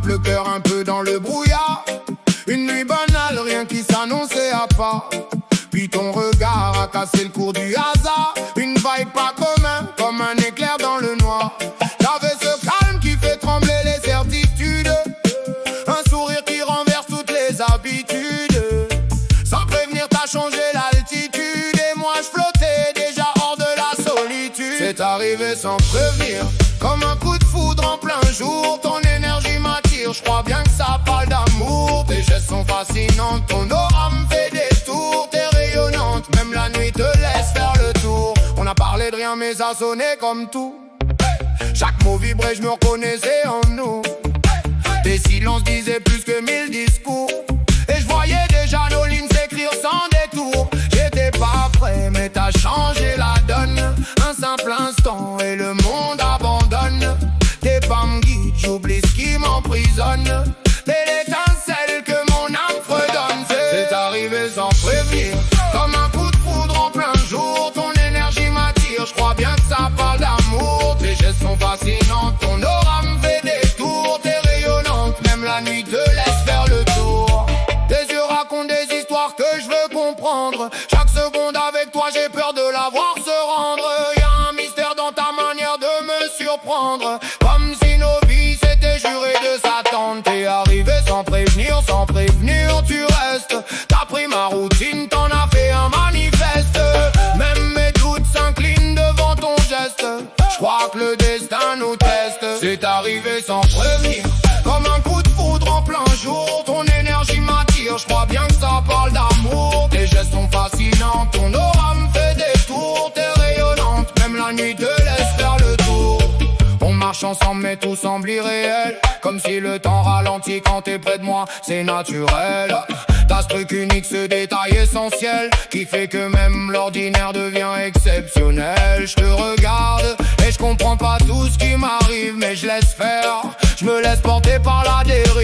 le cœur un peu dans le brouillard. Une nuit banale, rien qui s'annonçait à pas. Puis ton regard a cassé le cours du hasard. Une vibe pas commun, comme un éclair dans le noir. J'avais ce calme qui fait trembler les certitudes. Un sourire qui renverse toutes les habitudes. Sans prévenir t'as changé l'altitude. Et moi je flottais déjà hors de la solitude. C'est arrivé sans prévenir, comme un coup de foudre en plein jour. Ton énergie m'attire, je crois bien que ça parle d'amour. Tes gestes sont fascinants, ton aura me fait des tours. T'es rayonnante, même la nuit te laisse faire le tour. On a parlé de rien mais ça sonnait comme tout. Chaque mot vibrait, je me reconnaissais en nous. Tes silences disaient plus que 1000 discours. Et je voyais déjà nos lignes s'écrire sans détour. J'étais pas prêt mais t'as changé la donne. Un simple instant et le monde abandonne. Tes pas me guident, j'oublie ce qui m'emprisonne. T'es l'étincelle que mon âme fredonne. C'est arrivé sans prévenir, comme un coup de foudre en plein jour. Ton énergie m'attire, je crois bien que ça parle d'amour. Tes gestes sont fascinants, ton aura me fait des tours. T'es rayonnante, même la nuit te laisse faire le tour. Tes yeux racontent des histoires que je veux comprendre. Chaque seconde avec toi j'ai peur de la voir se rendre. Y'a un mystère dans ta manière de me surprendre. Comme si nos vies s'étaient jurées de s'attendre. T'es arrivé sans prévenir tu restes. T'as pris ma routine, t'en as fait un manifeste. Même mes doutes s'inclinent devant ton geste. J'crois que le destin nous teste. C'est arrivé sans prévenir, comme un coup de foudre en plein jour. Ton énergie m'attire, j'crois bien que ça parle d'amour. Tes gestes sont fascinants, ton aura me fait des tours. T'es rayonnante, même la nuit te laisse faire le tour. On marche ensemble mais tout semble irréel. Comme si le temps ralentit quand t'es près de moi, c'est naturel. T'as ce truc unique, ce détail essentiel qui fait que même l'ordinaire devient exceptionnel. Je te regarde et je comprends pas tout ce qui m'arrive, mais je laisse faire. Je me laisse porter par la dérive.